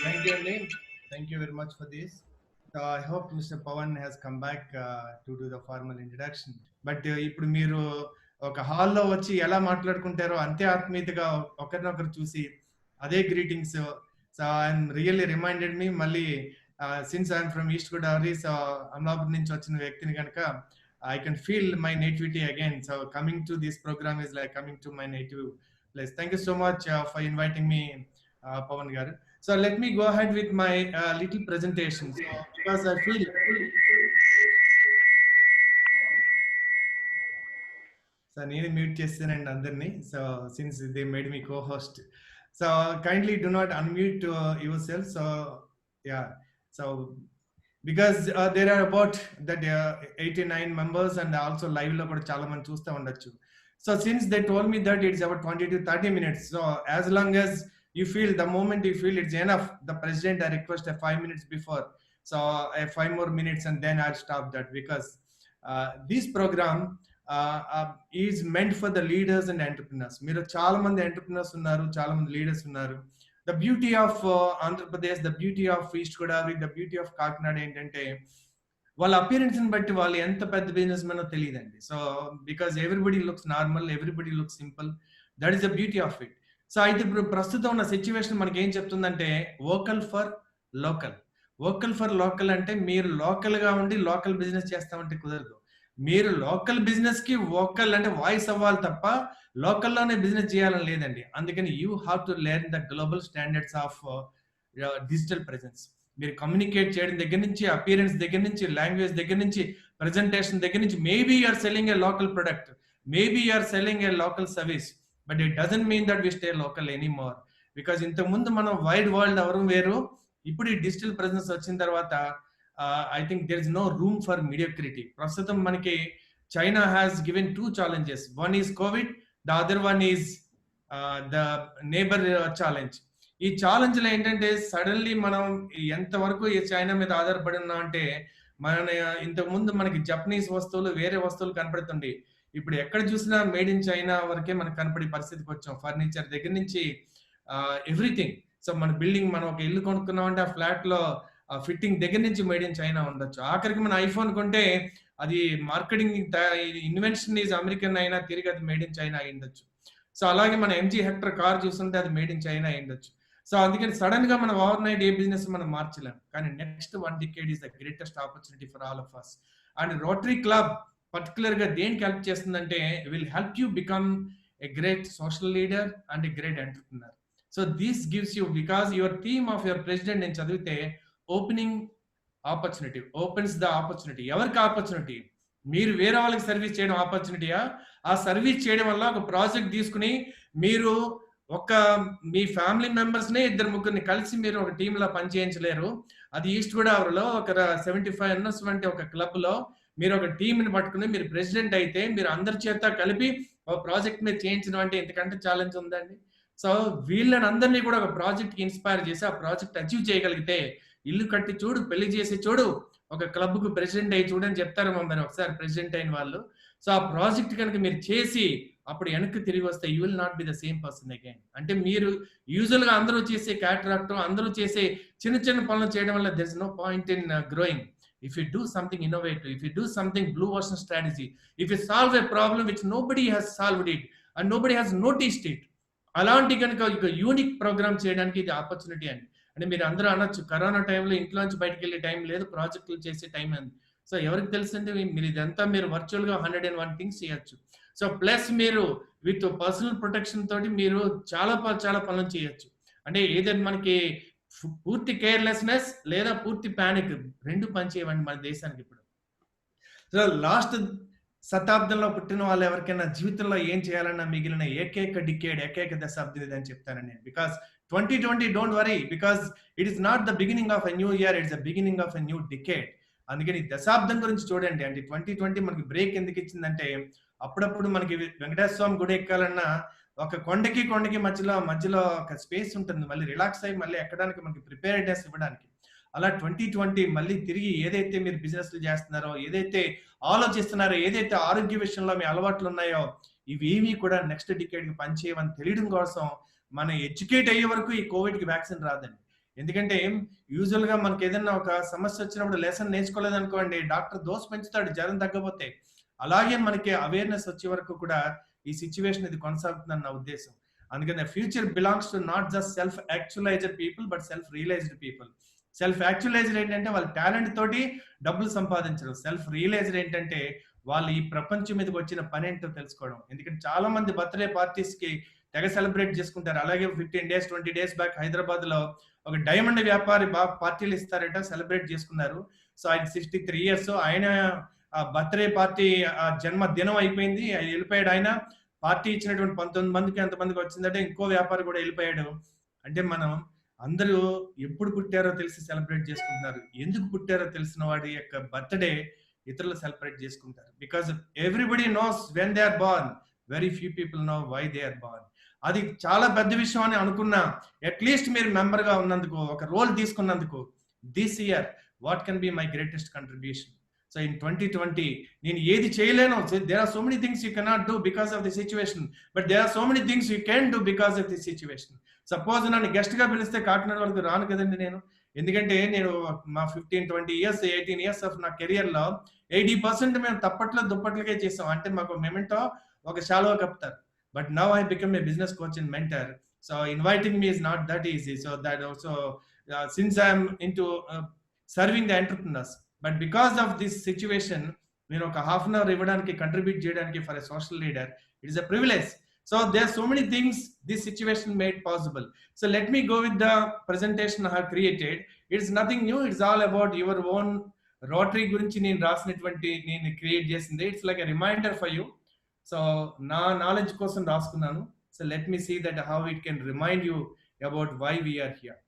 Thank you, Anil. Thank you very much for this. So I hope Mr. Pawan has come back to do the formal introduction. But ఇప్పుడు మీరు ఒక హాల్లో వచ్చి ఎలా మాట్లాడుకుంటారో అంతే ఆత్మీయతగా ఒకరినొకరు చూసి అదే greetings. So I'm really reminded me మళ్ళీ since I'm from east Godavari, so Amalapur నుంచి వచ్చిన వ్యక్తిని కనుక I can feel my nativity again. So coming to this program is like coming to my native place. Thank you so much for inviting me, Pawan garu. So let me go ahead with my little presentation. So because I feel so నేను mute చేస్తానండి అందరినీ. So since they made me co-host, so kindly do not unmute yourself. So yeah, so because there are about that 89 members and also live లో కూడా చాలా మంది చూస్తూ ఉండొచ్చు. So since they told me that it's about 20 to 30 minutes, so as long as you feel, the moment you feel it's enough, the president I request a 5 minutes before, so 5 more minutes and then I'll stop that, because this program is meant for the leaders and entrepreneurs. మీరు చాలా మంది entrepreneurs ఉన్నారు, చాలా మంది leaders ఉన్నారు. The beauty of Andhra Pradesh, the beauty of East Godavari, the beauty of Kakinada ఏంటంటే వాళ్ళ appearance ని బట్టి వాళ్ళు ఎంత పెద్ద బిజినెస్ మెనో తెలియదండి. So because everybody looks normal, everybody looks simple, that is the beauty of it. So అయితే ఇప్పుడు ప్రస్తుతం ఉన్న సిచ్యువేషన్ మనకి ఏం చెప్తుందంటే vocal for local. Vocal for local అంటే మీరు లోకల్ గా ఉండి లోకల్ బిజినెస్ చేస్తామంటే కుదరదు. మీరు లోకల్ బిజినెస్ కి వోకల్ అంటే వాయిస్ అవ్వాలి తప్ప లోకల్లోనే బిజినెస్ చేయాలని లేదండి. అందుకని you have to learn the global standards of digital presence. మీరు కమ్యూనికేట్ చేయడం దగ్గర నుంచి, అపియరెన్స్ దగ్గర నుంచి, లాంగ్వేజ్ దగ్గర నుంచి, ప్రెజెంటేషన్ దగ్గర నుంచి, maybe you're selling a local product, maybe you're selling a local service, but it doesn't mean that we stay local anymore. Because ఇంతకుముందు మనం వైడ్ వరల్డ్ ఎవరు వేరు, ఇప్పుడు ఈ డిజిటల్ ప్రెజెన్స్ వచ్చిన తర్వాత I think there is no room for mediocrity. ప్రస్తుతం మనకి China has given 2 challenges. One is COVID, the other one is the neighbor challenge. ఈ ఛాలెంజ్లు ఏంటంటే సడన్లీ మనం ఎంతవరకు ఈ చైనా మీద ఆధారపడి ఉన్నాం అంటే, మన ఇంతకు ముందు మనకి జపనీస్ వస్తువులు, వేరే వస్తువులు కనపడుతుంది. ఇప్పుడు ఎక్కడ చూసినా మేడ్ ఇన్ చైనా వరకే మనకు కనపడే పరిస్థితికి వచ్చాం. ఫర్నిచర్ దగ్గర నుంచి ఎవ్రీథింగ్. సో మన బిల్డింగ్, మనం ఒక ఇల్లు కొనుక్కున్నాం అంటే ఆ ఫ్లాట్ లో ఫిట్టింగ్ దగ్గర నుంచి మేడ్ ఇన్ చైనా ఉండొచ్చు. ఆఖరికి మన ఐఫోన్ కొంటే అది మార్కెటింగ్ ఇన్వెన్షన్ ఈజ్ అమెరికన్ అయినా తిరిగి అది మేడ్ ఇన్ చైనా అయి ఉండొచ్చు. సో అలాగే మన ఎంజీ హెక్టర్ కార్ చూస్తుంటే అది మేడ్ ఇన్ చైనా అయి ఉండొచ్చు. సో అందుకని సడన్ గా మనం ఓవర్ నైట్ ఏ బిజినెస్ మనం మార్చలేం. కానీ next 1 decade is the greatest opportunity for all of us. And Rotary club particular గా దేనికి హెల్ప్ చేస్తుందంటే, will help you become a great social leader and a great entrepreneur. So this gives you, because your theme of your president నేను చదివితే opening opportunity, opens the opportunity. ఎవరికి opportunity? మీరు వేరే వాళ్ళకి service చేయడం ఆపర్చునిటీయా? ఆ సర్వీస్ చేయడం వల్ల ఒక ప్రాజెక్ట్ తీసుకుని మీరు ఒక మీ ఫ్యామిలీ మెంబర్స్ నే 2-3 కలిసి మీరు ఒక టీమ్ లో పనిచేయించలేరు. అది ఈస్ట్ గోదావరిలో ఒక 75 ఉన్నటువంటి ఒక క్లబ్ లో మీరు ఒక టీమ్ ని పట్టుకుని మీరు ప్రెసిడెంట్ అయితే, మీరు అందరి చేత కలిపి ఒక ప్రాజెక్ట్ మీద చేయించడం అంటే ఎంతకంటే ఛాలెంజ్ ఉందండి. సో వీళ్ళని అందరినీ కూడా ఒక ప్రాజెక్ట్ కి ఇన్స్పైర్ చేసి ఆ ప్రాజెక్ట్ అచీవ్ చేయగలిగితే, ఇల్లు కట్టి చూడు, పెళ్లి చేసి చూడు, ఒక క్లబ్ కు ప్రెసిడెంట్ అయ్యి చూడని చెప్తారు మరి ఒకసారి ప్రెసిడెంట్ అయిన వాళ్ళు. సో ఆ ప్రాజెక్ట్ కనుక మీరు చేసి అప్పుడు వెనక్కి తిరిగి వస్తే you will not be the same person again. అంటే మీరు యూజువల్ గా అందరూ చేసే క్యాటరాక్ట్, అందరూ చేసే చిన్న చిన్న పనులు చేయడం వల్ల there is no point in growing. If you do something innovative, if you do something blue ocean strategy, if you solve a problem which nobody has solved it and nobody has noticed it, అలాంటి కనుక ఒక unique programme చేయడానికి ఇది opportunity అండి. అంటే మీరు అందరూ అనొచ్చు, కరోనా టైంలో ఇంట్లో నుంచి బయటకు వెళ్ళే టైం లేదు, ప్రాజెక్టులు చేసే టైం అని. సో ఎవరికి తెలుసండి, మీరు ఇదంతా మీరు వర్చువల్ గా 101 థింగ్స్ చేయొచ్చు. సో ప్లస్ మీరు విత్ పర్సనల్ ప్రొటెక్షన్ తోటి మీరు చాలా పనులు చేయొచ్చు. అంటే ఏదైనా మనకి పూర్తి కేర్లెస్నెస్ లేదా పూర్తి ప్యానిక్ రెండు పని చేయవండి మన దేశానికి ఇప్పుడు. సో లాస్ట్ శతాబ్దంలో పుట్టిన వాళ్ళు ఎవరికైనా జీవితంలో ఏం చేయాలన్నా మిగిలిన ఏకైక డికేడ్, ఏకైక దశాబ్దం ఇదని చెప్తానండి నేను. Because 2020 don't worry, because it is not the beginning of a new year, it's the beginning of a new decade. అందుకని దశాబ్దం గురించి చూడండి. అంటే 2020 మనకి బ్రేక్ ఎందుకు ఇచ్చిందంటే, అప్పుడప్పుడు మనకి వెంకటేశ్వర స్వామి గుడి ఎక్కాలన్నా ఒక కొండకి మధ్యలో ఒక స్పేస్ ఉంటుంది, మళ్ళీ రిలాక్స్ అయ్యి మళ్ళీ ఎక్కడానికి మనకి ప్రిపేర్నెస్ ఇవ్వడానికి. అలా 2020 మళ్ళీ తిరిగి ఏదైతే మీరు బిజినెస్లు చేస్తున్నారో, ఏదైతే ఆలోచిస్తున్నారో, ఏదైతే ఆరోగ్య విషయంలో మీ అలవాట్లు ఉన్నాయో, ఇవేవి కూడా నెక్స్ట్ డికేడ్ కి పనిచేయమని తెలియడం కోసం మన ఎడ్యుకేట్ అయ్యే వరకు ఈ కోవిడ్ కి వ్యాక్సిన్ రాదండి. ఎందుకంటే యూజువల్ గా మనకి ఏదైనా ఒక సమస్య వచ్చినప్పుడు లెసన్ నేర్చుకోలేదు అనుకోండి, డాక్టర్ డోస్ పెంచుతాడు జ్వరం తగ్గపోతే. అలాగే మనకి అవేర్నెస్ వచ్చే వరకు కూడా ఈ సిచ్యువేషన్ ఇది కొనసాగుతుందని నా ఉద్దేశం. అందుకని future belongs to not just self actualized people but self realized people. Self actualized ఏంటంటే వాళ్ళ టాలెంట్ తోటి డబ్బులు సంపాదించడం. సెల్ఫ్ రియలైజ్డ్ ఏంటంటే వాళ్ళు ఈ ప్రపంచం మీదకి వచ్చిన పని ఏంటో తెలుసుకోవడం. ఎందుకంటే చాలా మంది బర్త్డే పార్టీస్ కి తెగ సెలబ్రేట్ చేసుకుంటారు. అలాగే 15 days 20 days బ్యాక్ హైదరాబాద్ లో ఒక డైమండ్ వ్యాపారి పార్టీలు ఇస్తారట, సెలబ్రేట్ చేసుకున్నారు. సో ఆయన 63 years, ఆయన బర్త్డే పార్టీ జన్మదినం అయిపోయింది, ఆయన వెళ్ళిపోయాడు. ఆయన పార్టీ ఇచ్చినటువంటి 19 మందికి ఎంతమందికి వచ్చిందంటే ఇంకో వ్యాపారి కూడా వెళ్ళిపోయాడు. అంటే మనం అందరూ ఎప్పుడు పుట్టారో తెలిసి సెలబ్రేట్ చేసుకుంటున్నారు. ఎందుకు పుట్టారో తెలిసిన వాడి యొక్క బర్త్డే ఇతరులు సెలబ్రేట్ చేసుకుంటారు. Because everybody knows when they are born, very few people know why they are born. అది చాలా పెద్ద విషయం అని అనుకున్నా, అట్లీస్ట్ మీరు మెంబర్ గా ఉన్నందుకు, ఒక రోల్ తీసుకున్నందుకు, this year what can be my greatest contribution. So in 2020 నేను ఏది చేయలేను. There are so many things you cannot do because of the situation, but there are so many things you can do because of the situation. Suppose నన్ను guest గా పిలిస్తే కాకినాడ వరకు రాను కదండి నేను. ఎందుకంటే నేను మా 15-20 years 18 years ఆఫ్ నా కెరియర్ లో 80% మేము తప్పట్లో దుప్పట్లకే చేసాం. అంటే మాకు మెమెంటో ఒక శాలువా కప్తారు. But now I become a business coach and mentor. So inviting me is not that easy. So that also since I'm into serving the entrepreneurs, but because of this situation నేను ఒక half an hour ఇవ్వడానికి, contribute చేయడానికి for a social leader, it is a privilege. So there are so many things this situation made possible. So let me go with the presentation I have created. It's nothing new. It's all about your own Rotary gurinchi nenu rasinatuvanti nenu create chesindi. It's like a reminder for you. So na knowledge kosam raskunnanu. So let me see that how it can remind you about why we are here.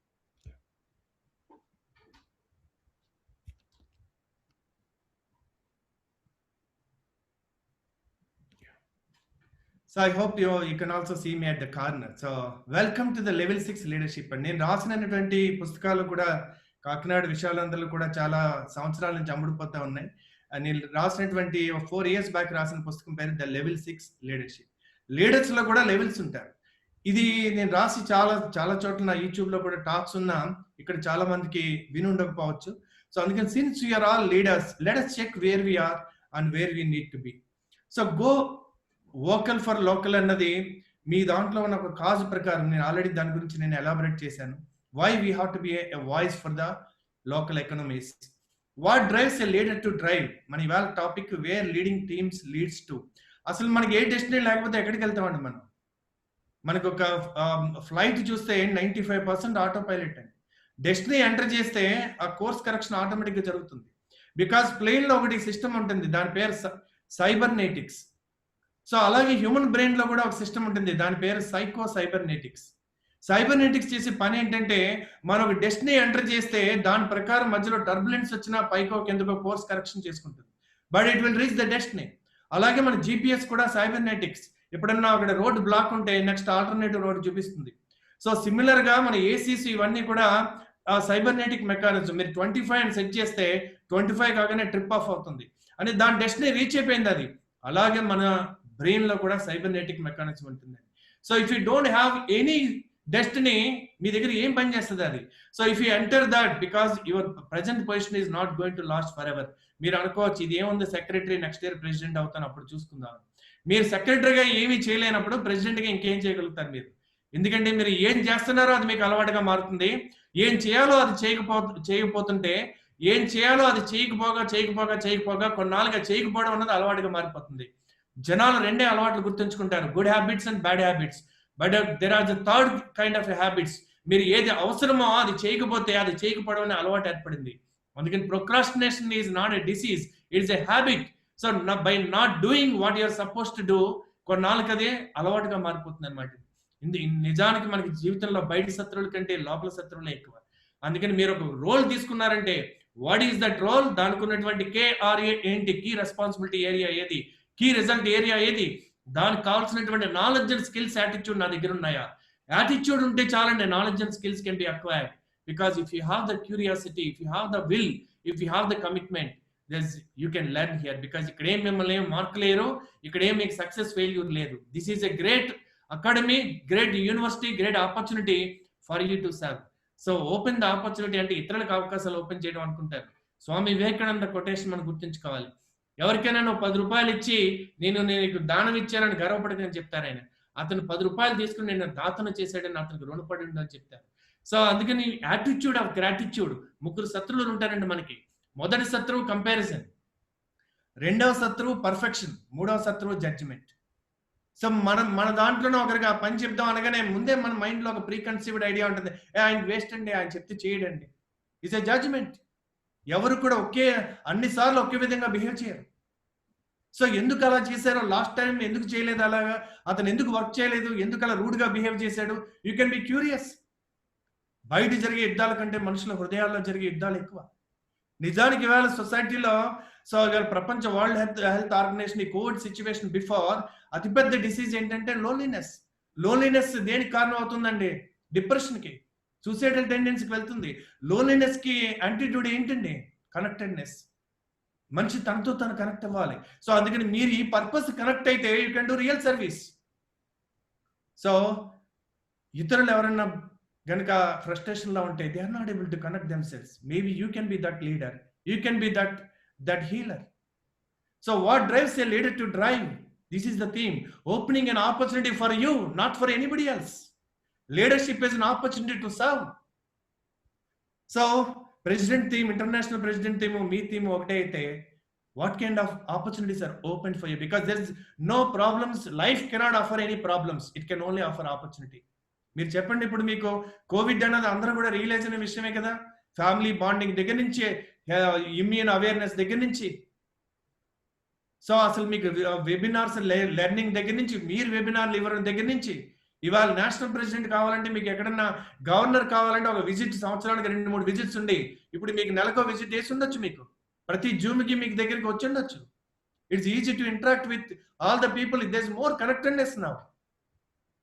So I hope you can also see me at the corner. So welcome to the level 6 leadership. And నేను రాసినటువంటి పుస్తకాలు కూడా కాకినాడ విశాలందరూ కూడా చాలా సంవత్సరాల నుంచి అమ్ముడుపోతా ఉన్నాయి. నేను రాసినటువంటి 4 years బ్యాక్ రాసిన పుస్తకం పేరు ద లెవెల్ 6 లీడర్షిప్. లీడర్స్ లో కూడా లెవెల్స్ ఉంటారు. ఇది నేను రాసి చాలా చోట్ల నా యూట్యూబ్ లో కూడా టాక్స్ ఉన్నా, ఇక్కడ చాలా మందికి విని ఉండకపోవచ్చు. సో అందుకని since we're all leaders, let us check where we are and where we need to be. So go vocal for local అన్నది మీ దాంట్లో ఉన్న ఒక కాజ్ ప్రకారం నేను ఆల్రెడీ దాని గురించి నేను ఎలాబరేట్ చేశాను. Why we have to be a voice for the local economies. What drives a leader to drive. మన ఇవాళ topic where leading teams leads to. అసలు మనకి ఏ డెస్టినీ లేకపోతే ఎక్కడికి వెళ్తామండి మనం? మనకు ఒక ఫ్లైట్ చూస్తే 95% ఆటో పైలట్ అండి. డెస్టినీ ఎంటర్ చేస్తే ఆ కోర్స్ కరెక్షన్ ఆటోమేటిక్గా జరుగుతుంది. బికాస్ ప్లేన్ లో ఒకటి సిస్టమ్ ఉంటుంది, దాని పేరు సైబర్నెటిక్స్. సో అలాగే హ్యూమన్ బ్రెయిన్ లో కూడా ఒక సిస్టమ్ ఉంటుంది, దాని పేరు సైబర్నెటిక్స్. సైబర్నెటిక్స్ చేసే పని ఏంటంటే మనం ఒక డెస్టినీ ఎంటర్ చేస్తే దాని ప్రకారం మధ్యలో టర్బులెన్స్ వచ్చినా పైకో కిందకో కోర్స్ కరెక్షన్ చేసుకుంటుంది, but it will reach the destiny. అలాగే మన GPS కూడా సైబర్నెటిక్స్. ఎప్పుడన్నా అక్కడ రోడ్ బ్లాక్ ఉంటే నెక్స్ట్ ఆల్టర్నేటివ్ రోడ్ చూపిస్తుంది. సో సిమిలర్ గా మన ACC ఇవన్నీ కూడా సైబర్నెటిక్ మెకానిజం. మీరు 25 అని సెట్ చేస్తే 25 కాగానే ట్రిప్ ఆఫ్ అవుతుంది అని దాని డెస్టినీ రీచ్ అయిపోయింది అది. అలాగే మన బ్రెయిన్ లో కూడా సైబర్నెటిక్ మెకానిజం ఉంటుంది. So if you don't have any destiny, మీ దగ్గర ఏం పని చేస్తుంది అది? So if you enter that, because your present position is not going to last for ever. మీరు అనుకోవచ్చు ఇది ఏముంది, సెక్రటరీ నెక్స్ట్ ఇయర్ ప్రెసిడెంట్ అవుతాను అప్పుడు చూసుకుందాం. మీరు సెక్రటరీగా ఏమీ చేయలేనప్పుడు ప్రెసిడెంట్గా ఇంకేం చేయగలుగుతారు మీరు? ఎందుకంటే మీరు ఏం చేస్తున్నారో అది మీకు అలవాటుగా మారుతుంది. ఏం చేయాలో అది చేయకపోతుంటే, ఏం చేయాలో అది చేయకపోగా కొన్నాళ్ళుగా చేయకపోవడం అన్నది అలవాటుగా మారిపోతుంది. జనాలు రెండే అలవాట్లు గుర్తుంచుకుంటారు, good habits and bad habits. But there are the third kind of habits. మీరు ఏది అవసరమో అది చేయకపోతే అది చేయకపోవడం అనే అలవాటు ఏర్పడింది. అందుకని procrastination is not a disease, it's a habit. So by not doing what you're supposed to do, కొన్నాళ్ళకి అదే అలవాటుగా మారిపోతుంది అనమాట. నిజానికి మనకి జీవితంలో బయట శత్రువుల కంటే లోపల శత్రువులే ఎక్కువ. అందుకని మీరు ఒక రోల్ తీసుకున్నారంటే వాట్ ఈస్ దట్ రోల్, దానికి ఉన్నటువంటి KRA ఏంటి, కీ రెస్పాన్సిబిలిటీ ఏరియా ఏది, కీ రిజల్ట్ ఏరియా ఏది, దానికి కావాల్సినటువంటి నాలెడ్జ్ అండ్ స్కిల్స్, యాటిట్యూడ్ నా దగ్గర ఉన్నాయా? యాటిట్యూడ్ ఉంటే చాలండి, knowledge and skills can be acquired. Because if you have the curiosity, if you have the will, if you have the commitment, you can learn here. Because ఇక్కడ ఏం మిమ్మల్ని ఏం mark లేరు, ఇక్కడ ఏం మీకు సక్సెస్ ఫెయిల్యూర్ లేదు. This is a great academy, great university, great opportunity for you to serve. So open the opportunity అంటే ఇతరులకు అవకాశాలు ఓపెన్ చేయడం అనుకుంటారు. స్వామి వివేకానంద కొటేషన్ మనం గుర్తుంచుకోవాలి. ఎవరికైనా నువ్వు 10 రూపాయలు ఇచ్చి నేను నీకు దానం ఇచ్చానని గర్వపడదని చెప్తారు ఆయన. అతను 10 రూపాయలు తీసుకుని నేను దాతను చేశాడని అతనికి రుణపడి ఉండని చెప్తారు. సో అందుకని యాటిట్యూడ్ ఆఫ్ గ్రాటిట్యూడ్. ముగ్గురు శత్రువులు ఉంటారండి మనకి. మొదటి శత్రువు కంపారిజన్, రెండవ శత్రువు పర్ఫెక్షన్, మూడవ శత్రువు జడ్జిమెంట్. సో మన దాంట్లోనే ఒకరికి ఆ పని చెప్దాం అనగానే ముందే మన మైండ్లో ఒక ప్రీ కన్సీవ్డ్ ఐడియా ఉంటుంది, ఆయన వేస్ట్ అండి, ఆయన చెప్తే చేయడండి. It's a judgement. ఎవరు కూడా అన్నిసార్లు ఒకే విధంగా బిహేవ్ చేయరు. సో ఎందుకు అలా చేశారో, లాస్ట్ టైం ఎందుకు చేయలేదు అలాగా, అతను ఎందుకు వర్క్ చేయలేదు, ఎందుకు అలా రూడ్గా బిహేవ్ చేశాడు, యూ కెన్ బి క్యూరియస్. బయట జరిగే యుద్ధాల కంటే మనుషుల హృదయాల్లో జరిగే యుద్ధాలు ఎక్కువ. నిజానికి ఇవాళ సొసైటీలో ప్రపంచ వరల్డ్ హెల్త్ ఆర్గనైజేషన్ ఈ కోవిడ్ సిచ్యువేషన్ బిఫోర్ అతిపెద్ద డిసీజ్ ఏంటంటే లోన్లీనెస్. లోన్లీనెస్ దేనికి కారణం అవుతుందండి? డిప్రెషన్కి, సూసైడల్ టెండెన్సీకి వెళ్తుంది. లోన్లీనెస్కి యాంటీట్యూడ్ ఏంటండి? కనెక్టెడ్నెస్. మనిషి తనతో తను కనెక్ట్ అవ్వాలి. సో అందుకని మీరు ఈ పర్పస్ కనెక్ట్ అయితే you can do real service. So ఇతరులు ఎవరన్నా గనుక ఫ్రస్ట్రేషన్లో ఉంటే they are not able to connect themselves. Maybe you can be that leader, you can be that healer. So what drives a leader to drive? This is the theme. Opening an opportunity for you, not for anybody else. Leadership is an opportunity to serve. So, president theme, international president theme, me theme, okte aithe, what kind of opportunities are open for you? Because there is no problems. Life cannot offer any problems. It can only offer opportunity. మీరు చెప్పండి, ఇప్పుడు మీకు Covid అన్నది అందరూ కూడా realise అయిన విషయమే కదా. ఫ్యామిలీ బాండింగ్ దగ్గర నుంచి, ఇమ్యూన్ అవేర్నెస్ దగ్గర నుంచి, సో అసలు మీకు వెబినార్స్ లెర్నింగ్ దగ్గర నుంచి, మీరు వెబినార్లు ఇవ్వడం దగ్గర నుంచి, ఇవాళ నేషనల్ ప్రెసిడెంట్ కావాలంటే, మీకు ఎక్కడన్నా గవర్నర్ కావాలంటే ఒక విజిట్, సంవత్సరానికి 2-3 విజిట్స్ ఉండి, ఇప్పుడు మీకు నెలకో విజిట్ చేసి ఉండొచ్చు. మీకు ప్రతి జూమ్కి మీకు దగ్గరికి వచ్చి ఉండొచ్చు. It's easy to interact with all the people. There is more connectedness now.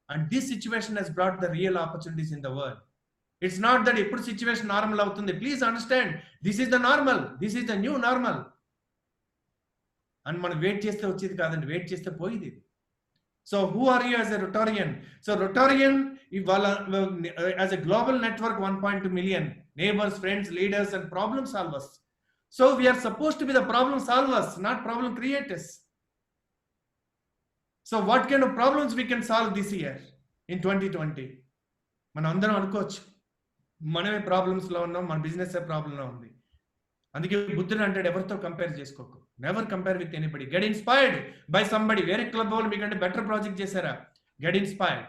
And this situation has brought the real opportunities in the world. It's not that ఎప్పుడు సిచ్యువేషన్ నార్మల్ అవుతుంది. Please understand, this is the normal, this is the new normal. And మనం wait చేస్తే వచ్చేది కాదండి, wait చేస్తే పోయేది. So who are you as a Rotarian? So Rotarian ఇవాళ as a global network 1.2 million neighbors, friends, leaders and problem solvers. So we are supposed to be the problem solvers, not problem creators. So what kind of problems we can solve this year in 2020? మనం అందరం అనుకోవచ్చు మనమే ప్రాబ్లమ్స్లో ఉన్నాం, మన business ప్రాబ్లంలో ఉంది. అందుకే బుద్ధుడు అంటాడు, ఎవరితో కంపేర్ చేసుకోకు. Never compare with anybody. Get inspired by somebody. వేరే క్లబ్ వాళ్ళు మీకంటే బెటర్ ప్రాజెక్ట్ చేశారా? Get inspired.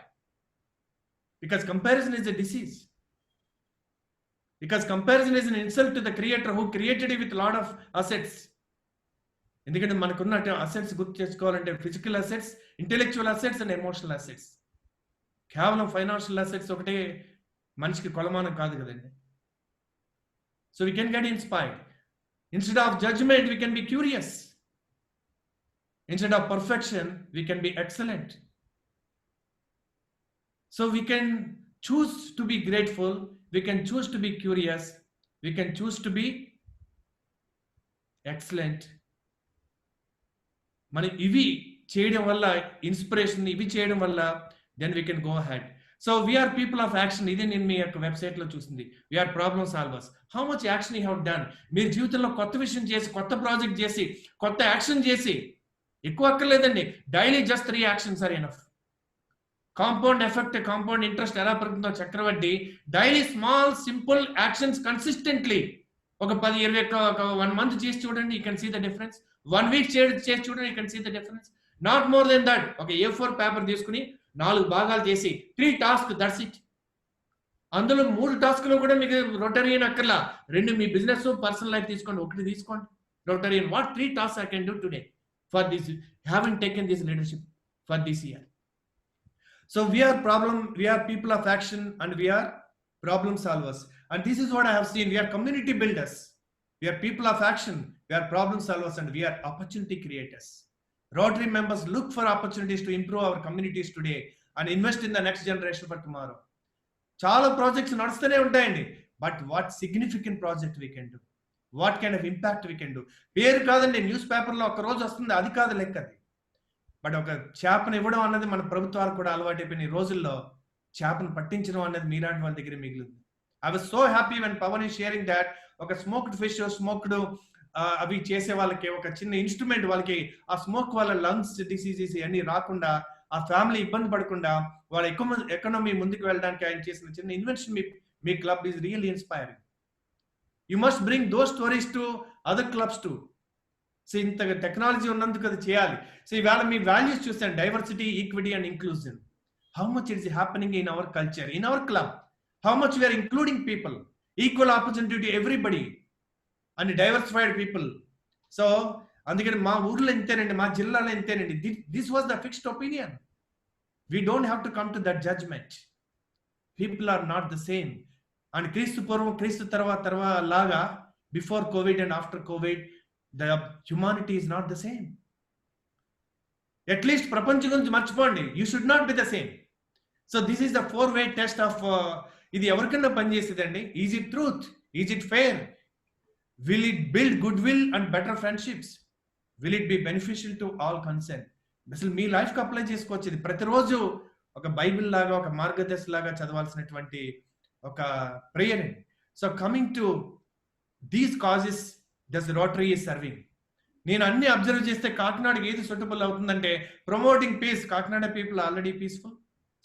Because comparison is a disease. Because comparison is an insult to the creator who created with lot of assets. ఎందుకంటే మనకున్న assets గుర్తు చేసుకోవాలంటే physical assets, intellectual assets and emotional assets. కేవలం financial assets ఒకటే మనిషికి కొలమానం కాదు కదండి. So we can get inspired. Instead of judgment, we can be curious. Instead of perfection, we can be excellent. So we can choose to be grateful. We can choose to be curious. We can choose to be excellent. మనం ఇవి చేయడం వల్ల, inspiration ఇవి చేయడం వల్ల, then we can go ahead. So we are people of action. ఇది నేను మీ యొక్క వెబ్సైట్లో చూసింది. We are problem solvers. How much action you have done? మీరు జీవితంలో కొత్త విషయం చేసి, కొత్త ప్రాజెక్ట్ చేసి, కొత్త యాక్షన్ చేసి, ఎక్కువ అక్కర్లేదండి. Daily just 3 actions are enough. Compound effect, compound interest ఎలా పెరుగుతుందో చక్రవడ్డీ. Daily small simple actions consistently ఒక 10-20 1 month చేసి చూడండి, you can see the difference. 1 week చేసి చూడండి, you can see the difference. Not more than that. ఒక A4 పేపర్ తీసుకుని 4 భాగాలు చేసి 3 tasks, దట్స్ ఇట్. అందులో 3 tasks కూడా మీకు రొటరియన్ అక్కర్లా. 2 మీ బిజినెస్, పర్సనల్ లైఫ్ తీసుకోండి, 1 తీసుకోండి Rotarian. What 3 tasks I can do today for this, having taken this leadership for this year. So we are people of action and we are problem solvers. And this is what I have seen. We are community builders. We are people of action. We are problem solvers and we are opportunity creators. Rotary members look for opportunities to improve our communities today and invest in the next generation for tomorrow. చాలా projects నడుస్తూనే ఉంటాయండి. But what significant project we can do, what kind of impact we can do. పేరు కాదండి, news పేపర్లో ఒక రోజు వస్తుంది, అది కాదు లెక్కది. బట్ ఒక చేపను ఇవ్వడం అన్నది మన ప్రభుత్వాలు కూడా అలవాటైపోయిన ఈ రోజుల్లో చేపను పట్టించడం అనేది మీలాంటి వాళ్ళ దగ్గర మిగిలింది. I was so happy when Pawan is sharing that ఒక స్మోక్డ్ ఫిష్ స్మోక్డ్ అవి చేసే వాళ్ళకి ఒక చిన్న ఇన్స్ట్రుమెంట్ వాళ్ళకి ఆ స్మోక్ వల్ల లంగ్స్ డిసీజెస్ అన్ని రాకుండా ఆ ఫ్యామిలీ ఇబ్బంది పడకుండా వాళ్ళ ఎకనామీ ముందుకు వెళ్ళడానికి ఆయన చేసిన చిన్న ఇన్వెన్షన్ మీ club is really inspiring. You must bring those stories to other clubs too. So ఇంత టెక్నాలజీ ఉన్నందుకు అది చేయాలి. సో ఈవేళ మీ వాల్యూస్ చూసాను, diversity, equity and inclusion. How much it is happening in our culture, in our club, how much we're including people, equal opportunity to everybody and diversified people. So అందుకని మా ఊర్లో ఇంతేనండి, మా జిల్లాలో ఇంతేనండి. This was the fixed opinion. We don't have to come to that judgment. People are not the same. And క్రీస్తు పూర్వం క్రీస్తు తర్వాత లాగా before COVID and after COVID the humanity is not the same. At least ప్రపంచం గురించి మర్చిపోండి. You should not be the same. So this is the 4-way test of ఇది ఎవరికన్నా పనిచేసేదండి. Is it truth? Is it fair? Will it build good will and better friendships? Will it be beneficial to all concern? అసలు మీ లైఫ్కి apply చేసుకోవచ్చు. ఇది ప్రతిరోజు ఒక Bible లాగా, ఒక మార్గదర్శ లాగా చదవాల్సినటువంటి ఒక ప్రేయర్ అండి. So coming to these causes thus Rotary is serving. నేను అన్ని అబ్జర్వ్ చేస్తే కాకినాడకి ఏది సూటబుల్ అవుతుందంటే promoting peace. Kakinada people already peaceful.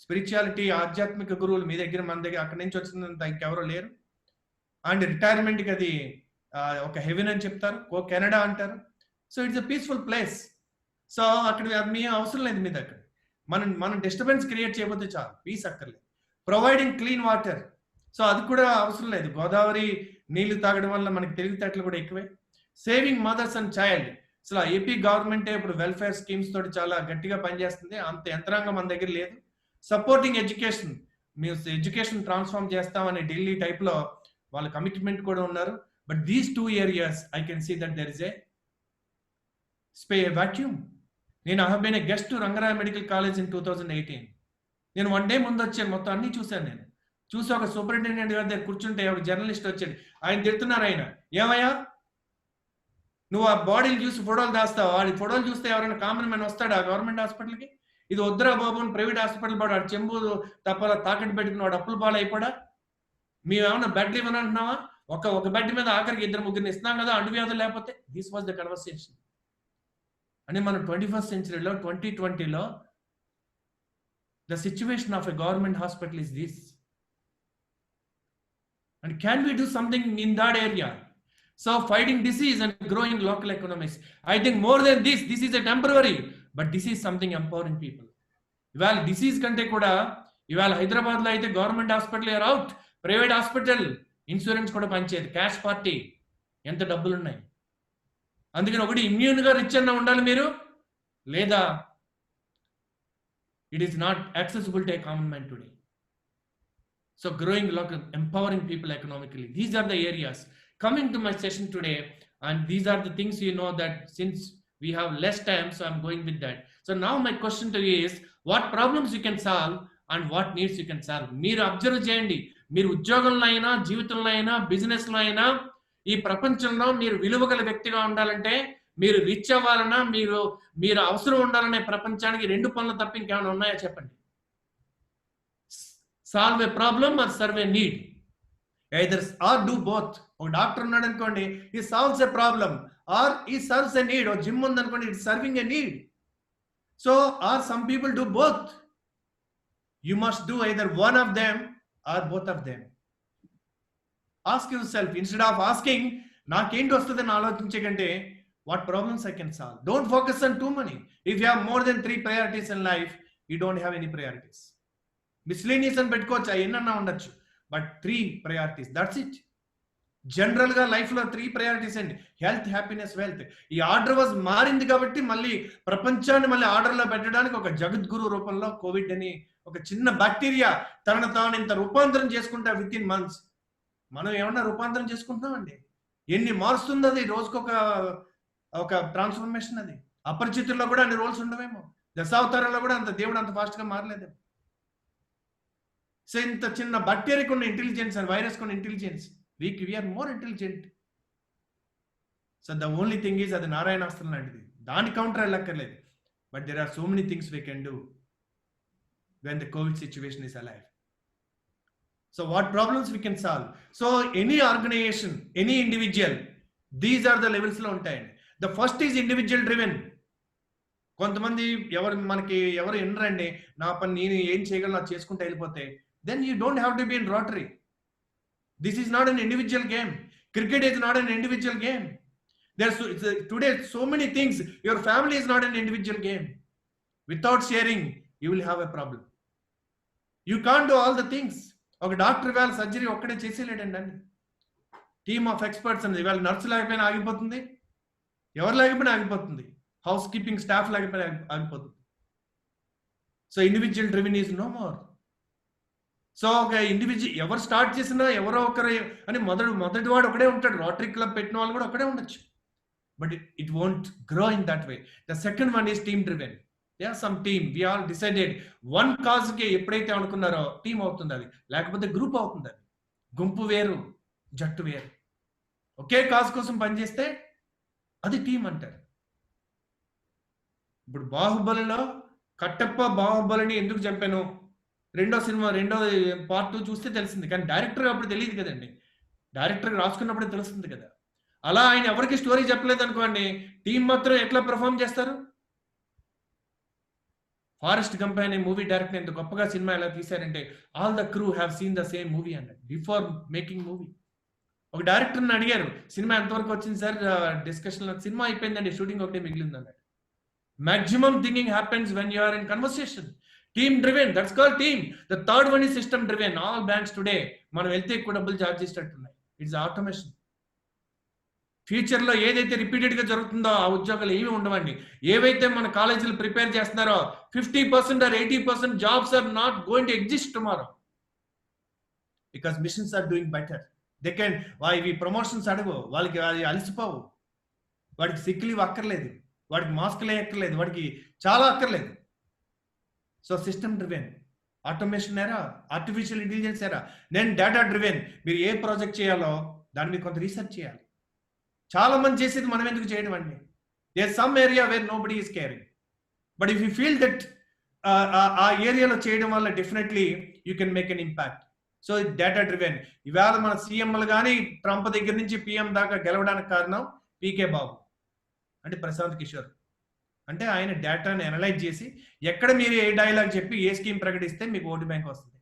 Spirituality, ఆధ్యాత్మిక గురువులు మీ దగ్గర, మన దగ్గర, అక్కడి నుంచి వచ్చినంత ఇంకెవరో లేరు. అండ్ రిటైర్మెంట్కి అది ఒక హెవెన్ అని చెప్తారు, కెనడా అంటారు. So it's a peaceful place. So అక్కడ మీ అవసరం లేదు మీ దగ్గర. మనం డిస్టర్బెన్స్ క్రియేట్ చేయకపోతే చాలు, పీస్ అక్కర్లేదు. ప్రొవైడింగ్ క్లీన్ వాటర్, సో అది కూడా అవసరం లేదు. గోదావరి నీళ్లు తాగడం వల్ల మనకి తెలివితేటలు కూడా ఎక్కువే. Saving mothers and child. అసలు ఏపీ గవర్నమెంటే ఇప్పుడు వెల్ఫేర్ స్కీమ్స్ తోటి చాలా గట్టిగా పనిచేస్తుంది. అంత యంత్రాంగం మన దగ్గర లేదు. సపోర్టింగ్ ఎడ్యుకేషన్, మేము ఎడ్యుకేషన్ ట్రాన్స్ఫార్మ్ చేస్తామని ఢిల్లీ టైప్లో వాళ్ళ కమిట్మెంట్ కూడా ఉన్నారు. But these 2 areas I can see that there is a vacuum. నేను I have been a guest to Rangaraya medical college in 2018. నేను 1 day ముందు వచ్చాను, మొత్తం అన్ని చూశాను. నేను చూసి ఒక సూపరింటెండెంట్ గారి దగ్గర కూర్చుంటే ఒక జర్నలిస్ట్ వచ్చాడు. ఆయన తిడుతున్నారు. ఆయన, ఏమయ్యా నువ్వు ఆ బాడీలు చూసి ఫోటోలు దాస్తావు, వాడి ఫోటోలు చూస్తే ఎవరైనా కామన్ మ్యాన్ వస్తాడు ఆ గవర్నమెంట్ హాస్పిటల్కి? ఇది వద్దురా బాబు అని ప్రైవేట్ హాస్పిటల్ పాడు వాడు చెంబు తప్పలా తాకట్టు పెట్టుకుని వాడు అప్పులు పాలు అయిపోడా? మేమేమన్నా బెడ్లు ఇవ్వని అంటున్నావా? ఒక బెడ్ మీద ఆఖరికి 2-3 ఇస్తున్నాం కదా అంటువ్యాధులు లేకపోతే. This was the conversation. అంటే మనం 21st centuryలో 2020లో the situation of a government hospital is this. And can we do something in that area? So fighting disease and growing local economies. I think more than this is a temporary, but this is something empowering people. ఇవాళ disease కంటే కూడా ఇవాళ హైదరాబాద్లో అయితే government hospital or out, private hospital, insurance కూడా పనిచేయదు, cash party, ఎంత డబ్బులు ఉన్నాయి. అందుకని ఒకటి ఇమ్యూన్గా రిచ్ అన్న ఉండాలి మీరు, లేదా it is not accessible to a common man today. So growing local, empowering people economically. These are the areas. Coming to my session today, and these are the things you know that since we have less time, so I'm going with that. So now my question to you is, what problems you can solve and what needs you can solve? మీరు observe చేయండి. మీరు ఉద్యోగంలో అయినా, జీవితంలో అయినా, బిజినెస్లో అయినా, ఈ ప్రపంచంలో మీరు విలువగల వ్యక్తిగా ఉండాలంటే, మీరు రిచ్ అవ్వాలన్నా, మీరు అవసరం ఉండాలనే ప్రపంచానికి 2 పనులు తప్ప ఇంకేమైనా ఉన్నాయా చెప్పండి? Solve a problem or serve a need. Either or do both. ఒక డాక్టర్ ఉన్నాడు అనుకోండి, ఈ సాల్వ్స్ ఏ ప్రాబ్లమ్, ఆర్ ఈ సర్వ్స్ ఏ నీడ్. ఒక జిమ్ ఉంది అనుకోండి, it serving a need. So or some people do both. You must do either one of them or both of them. Ask yourself, instead of asking నాకేంటి వస్తుందని ఆలోచించే కంటే what problems I can solve. Don't focus on too many. If you have more than 3 priorities in life, you don't have any priorities. Miscellaneous అని పెట్టుకోవచ్చు, ఎన్నన్నా ఉండొచ్చు, but 3 priorities, that's it. General గా life లో 3 priorities అండి. Health, happiness, wealth. ఈ order was మారింది కాబట్టి మళ్ళీ ప్రపంచాన్ని మళ్ళీ ఆర్డర్ లో పెట్టడానికి ఒక జగద్గురు రూపంలో కోవిడ్ అని ఒక చిన్న బ్యాక్టీరియా తనను తాను ఇంత రూపాంతరం చేసుకుంటా విత్ ఇన్ మంత్స్. మనం ఏమన్నా రూపాంతరం చేసుకుంటున్నామండి? ఎన్ని మారుస్తుంది అది రోజుకొక ట్రాన్స్ఫర్మేషన్. అది అపరిచితుల్లో కూడా అన్ని రోల్స్ ఉండవేమో, దశావతారంలో కూడా అంత దేవుడు అంత ఫాస్ట్ గా మారలేదేమో. సో ఇంత చిన్న బ్యాక్టీరియాకు ఉన్న ఇంటెలిజెన్స్ అండ్ వైరస్ ఉన్న intelligence, we're more intelligent. So the only thing is అది నారాయణాస్త్రం లాంటిది, దాని కౌంటర్ వెళ్ళక్కర్లేదు. But there are so many things we can do when the covid situation is alive. So what problems we can solve? So any organization, any individual, these are the levels lo untayandi. The first is individual driven. కొంతమంది ఎవరు ఎన్నరండి, నా పని నేను ఏం చేయగలను అది చేసుకుంటూ వెళ్ళిపోతే, then you don't have to be in Rotary. This is not an individual game. Cricket is not an individual game. There's today so many things. Your family is not an individual game. Without sharing, you will have a problem. You can't do all the things. ఒక doctor ఇవాళ surgery ఒక్కడే చేసేలేడండి అండి. Team of experts అండి. ఇవాళ nurse లేకపోయినా ఆగిపోతుంది, ఎవరు లేకపోయినా ఆగిపోతుంది, హౌస్ కీపింగ్ స్టాఫ్ లేకపోయినా ఆగిపోతుంది. So individual driven is no more. So ఒక ఇండివిజువల్ ఎవరు స్టార్ట్ చేసినా ఎవరో ఒకరు అని మొదటి వాడు ఒకడే ఉంటాడు. రోటరీ క్లబ్ పెట్టిన వాళ్ళు కూడా ఒకడే ఉండొచ్చు, but it won't grow in that way. The second one is team driven. Some team we all decided one cause కి ఎప్పుడైతే అనుకున్నారో టీం అవుతుంది అది, లేకపోతే గ్రూప్ అవుతుంది అది. గుంపు వేరు, జట్టు వేరు. ఒకే కాజ్ కోసం పనిచేస్తే అది టీం అంటారు. ఇప్పుడు బాహుబలిలో కట్టప్ప బాహుబలిని ఎందుకు చంపాను, రెండో పార్ట్ 2 చూస్తే తెలిసింది, కానీ డైరెక్టర్ అప్పుడు తెలియదు కదండి. డైరెక్టర్ రాసుకున్నప్పుడే తెలుస్తుంది కదా. అలా ఆయన ఎవరికి స్టోరీ చెప్పలేదు అనుకోండి, టీం మాత్రం ఎట్లా పెర్ఫార్మ్ చేస్తారు? ఫారెస్ట్ గంప్ అనే మూవీ డైరెక్టర్ ఎంత గొప్పగా సినిమా ఎలా తీశారంటే, all the crew have seen the same movie అన్నాడు బిఫోర్ మేకింగ్ మూవీ. ఒక డైరెక్టర్ని అడిగారు, సినిమా ఎంతవరకు వచ్చింది సార్ డిస్కషన్? సినిమా అయిపోయిందండి, షూటింగ్ ఒకటే మిగిలింది అన్నాడు. Maximum thinking happens when you are in conversation. Team driven, that's called team. The third one is system driven. All banks today మనం వెళ్తే ఎక్కువ డబ్బులు ఛార్జ్ చేసేటట్టున్నాయి. It's automation. ఫ్యూచర్ లో ఏదైతే రిపీటెడ్ గా జరుగుతుందో ఆ ఉద్యోగాలు ఏమి ఉండవండి. ఏవైతే మన కాలేజీలు ప్రిపేర్ చేస్తున్నారో 50% or 80% jobs are not going to exist tomorrow, because machines are doing better. They can ఇవి ప్రమోషన్స్ అడగవు, వాళ్ళకి అది అలసిపోవు, వాడికి సిక్ లీవ్ అక్కర్లేదు, వాడికి మాస్క్లే అక్కర్లేదు, వాడికి చాలా అక్కర్లేదు. సో సిస్టమ్ డ్రివెన్, ఆటోమేషన్ ఎరా, ఆర్టిఫిషియల్ ఇంటెలిజెన్స్ ఎరా. నేను డేటా డ్రివెన్. మీరు ఏ ప్రాజెక్ట్ చేయాలో దాని మీద కొంత రీసెర్చ్ చేయాలి. చాలా మంది చేసేది మనం ఎందుకు చేయడం అండి? There some area where nobody is caring, but if you feel that ఆ ఏరియాలో చేయడం వల్ల definitely you can make an impact. So data driven. ఇవాళ మన సీఎంలు కానీ ట్రంప్ దగ్గర నుంచి పిఎం దాకా గెలవడానికి కారణం పీకే బాబు అంటే ప్రశాంత్ కిషోర్. అంటే ఆయన డేటాని అనలైజ్ చేసి ఎక్కడ మీరు ఏ డైలాగ్ చెప్పి ఏ స్కీమ్ ప్రకటిస్తే మీకు ఓటు బ్యాంక్ వస్తుంది.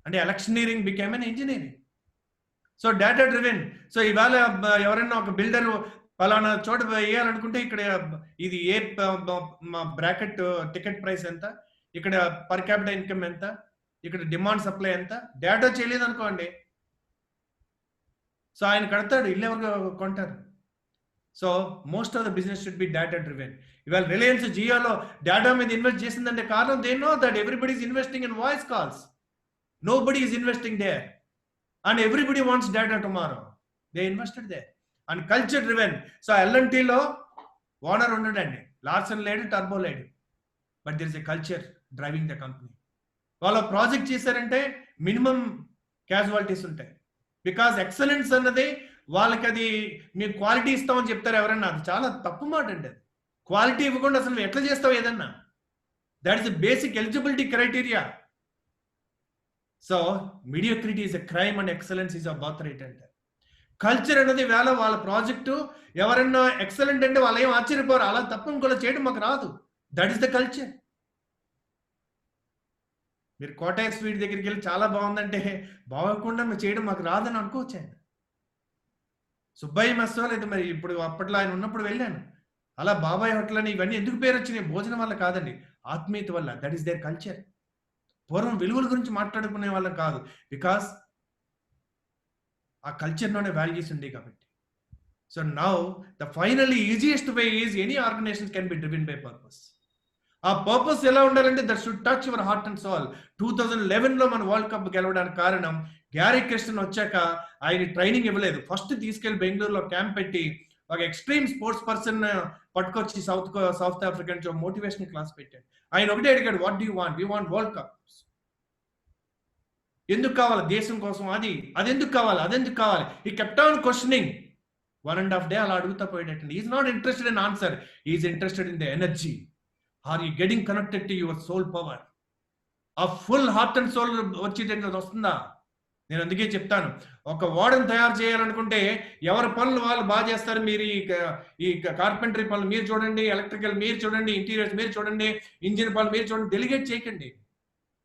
అంటే ఎలక్షనీరింగ్ బికేమ్ ఎన్ engineering. So data driven. So ఇవాళ ఎవరైనా ఒక బిల్డర్ పలానా చోట వేయాలనుకుంటే ఇక్కడ ఇది ఏ బ్రాకెట్ టికెట్ ప్రైస్ ఎంత, ఇక్కడ పర్ క్యాపిటల్ ఇన్కమ్ ఎంత, ఇక్కడ డిమాండ్ సప్లై ఎంత, డేటా చేయలేదు అనుకోండి, సో ఆయన కడతాడు, ఇల్లు ఎవరు కొంటారు. So most of the business should be data driven. ఇవాళ రిలయన్స్ జియోలో డేటా మీద ఇన్వెస్ట్ చేసిందంటే కారణం they know that everybody is investing in voice calls, nobody is investing there and everybody wants data tomorrow. They invested there. And culture driven. So L&T లో owner ఉండడండి, Larson లేడు, turbo లేడు, but there is a culture driving the company. వాళ్ళ project చేశారంటే minimum casualties ఉంటాయి, because excellence అన్నది వాళ్ళకి అది మీరు క్వాలిటీ ఇస్తామని చెప్తారు ఎవరన్నా, అది చాలా తప్పు మాట అండి. అది క్వాలిటీ ఇవ్వకుండా అసలు ఎట్లా చేస్తావు ఏదన్నా? That is basic eligibility criteria. So mediocrity is a crime and excellence is a birthright అంటే. కల్చర్ అనేది వేళ వాళ్ళ ప్రాజెక్టు ఎవరన్నా ఎక్సలెంట్ అంటే వాళ్ళు ఏం ఆశ్చర్యపోరు, అలా తప్ప ఇంకోలా చేయడం మాకు రాదు. That is the culture. మీరు కోటాయి స్వీట్ దగ్గరికి వెళ్ళి చాలా బాగుందంటే బాగోకుండా మీరు చేయడం మాకు రాదని అనుకోవచ్చండి. సుబ్బయ్య మెస్సో లేదు మరి ఇప్పుడు అప్పట్లో ఆయన ఉన్నప్పుడు వెళ్ళాను, అలా బాబాయ్ హోటల్ అని ఇవన్నీ ఎందుకు పేరు వచ్చినాయి? భోజనం వల్ల కాదండి, ఆత్మీయత వల్ల. That is their culture. పూర్వం విలువల గురించి మాట్లాడుకునే వాళ్ళం కాదు, బికాస్ ఆ కల్చర్లోనే వాల్యూస్ ఉంది కాబట్టి. So now the finally easiest way is any organization can be driven by purpose. ఆ పర్పస్ ఎలా ఉండాలంటే that should touch your heart and soul. 2011లో మన వరల్డ్ కప్ గెలవడానికి కారణం గ్యారీ క్రిస్టన్ వచ్చాక ఆయన ట్రైనింగ్ ఇవ్వలేదు. ఫస్ట్ తీసుకెళ్లి బెంగళూరులో క్యాంప్ పెట్టి ఒక ఎక్స్ట్రీమ్ స్పోర్ట్స్ పర్సన్ పట్టుకొచ్చి సౌత్ ఆఫ్రికా నుంచి మోటివేషనల్ క్లాస్ పెట్టాడు. ఆయన ఒకటే అడిగాడు, what do you want? We want world cup. ఎందుకు కావాలి? దేశం కోసం. అది ఎందుకు కావాలి? అదెందుకు కావాలి? ఈ కెప్ట్ ఆన్ క్వశ్చనింగ్ 1.5 day అలా అడుగుతా పోయేటట్టు. Is not interested in answer, is interested in the energy. Are you getting connected to your soul power? ఆ ఫుల్ హార్ట్ అండ్ సోల్ వచ్చేటట్టు వస్తుందా? నేను అందుకే చెప్తాను, ఒక ఓడను తయారు చేయాలనుకుంటే ఎవరి పనులు వాళ్ళు బాగా చేస్తారు. మీరు ఈ కార్పెంటరీ పనులు మీరు చూడండి, ఎలక్ట్రికల్ మీరు చూడండి, ఇంటీరియర్స్ మీరు చూడండి, ఇంజిన్ పనులు మీరు చూడండి, డెలిగేట్ చేయకండి.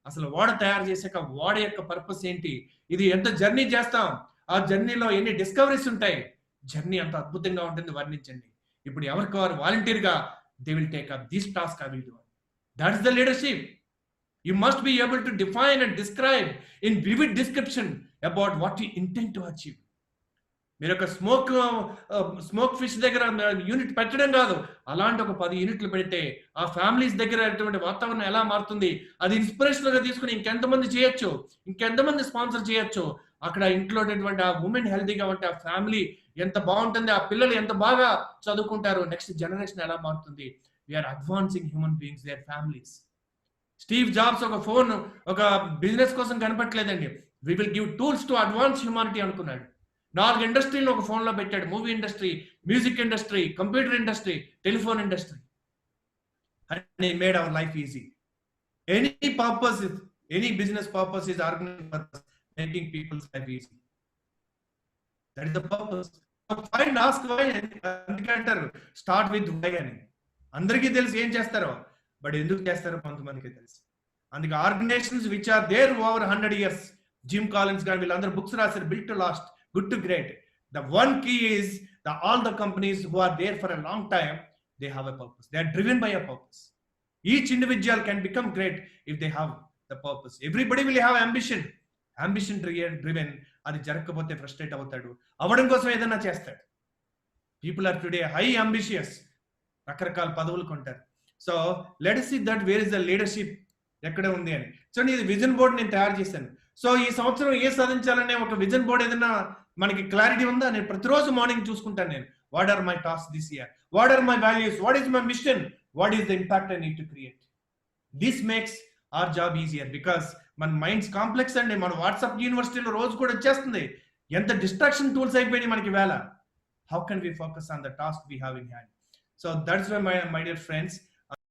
అసలు ఓడ తయారు చేసాక ఓడ యొక్క పర్పస్ ఏంటి, ఇది ఎంత జర్నీ చేస్తాం, ఆ జర్నీలో ఎన్ని డిస్కవరీస్ ఉంటాయి, జర్నీ అంత అద్భుతంగా ఉంటుంది, వర్ణించండి. ఇప్పుడు ఎవరికి వారు వాలంటీర్గా they will take up this task, I will do. That is the leadership. You must be able to define and describe in vivid description about what you intend to achieve. మీరు ఒక smoke fish దగ్గర unit పెట్టడం కాదు, అలాంటి ఒక 10 యూనిట్లు పెడితే ఆ ఫ్యామిలీస్ దగ్గర అటువంటి వాతావరణం ఎలా మారుతుంది, అది ఇన్స్పిరేషనల్ గా తీసుకుని ఇంకెంతమంది చేయొచ్చు, ఇంకెంతమంది స్పాన్సర్ చేయొచ్చు, అక్కడ ఇంట్లో ఉన్నటువంటి ఆ ఉమెన్ హెల్తీగా ఉంటే ఆ ఫ్యామిలీ ఎంత బాగుంటుంది, ఆ పిల్లలు ఎంత బాగా చదువుకుంటారు, నెక్స్ట్ జనరేషన్ ఎలా మారుతుంది. We are advancing human beings, their families. Steve Jobs ఒక ఫోన్ ఒక బిజినెస్ కోసం కనపట్లేదండి, we will give tools to advance humanity అనుకున్నాడు. 4 ఇండస్ట్రీలు ఒక ఫోన్ లో పెట్టాడు, movie industry, music industry, computer industry, telephone industry. And he made our life easy. Any purpose, any business purpose is organized for making people's life easy. That is the purpose. Find ask why. అందుకే అంటారు start with why అని. అందరికీ తెలుసు ఏం చేస్తారో, but ఎందుకు చేస్తారో కొంతమందికి తెలుసు. అందుకే organizations which are there over 100 years, Jim Collins గారు వీళ్ళందరూ బుక్స్ రాశారు, built to last, good to great. The one key is all the companies who are there for a long time, they have a purpose. They are driven by a purpose. Each individual can become great if they have the purpose. Everybody will have ambition driven. అది జరగకపోతే frustrate అవుతాడు, అవ్వడం కోసం ఏదైనా చేస్తాడు. People are today high ambitious, రకరకాల పదవులు కొంటారు. So let us see that where is the leadership, ఎక్కడ ఉంది అని. సో ఇది విజన్ బోర్డ్ నేను తయారు చేశాను. సో ఈ సంవత్సరం ఏ సాధించాలనే ఒక విజన్ బోర్డ్ ఏదైనా మనకి క్లారిటీ ఉందా? నేను ప్రతిరోజు మార్నింగ్ చూసుకుంటాను నేను, what are my task this year, what are my values, what is my mission, what is the impact I need to create. This makes our job easier. Because మన minds complex అండి. మన WhatsApp యూనివర్సిటీలో రోజు కూడా వచ్చేస్తుంది, ఎంత distraction tools అయిపోయినాయి మనకి వేళ. How can we focus on the task we have in hand? So that's why my dear friends,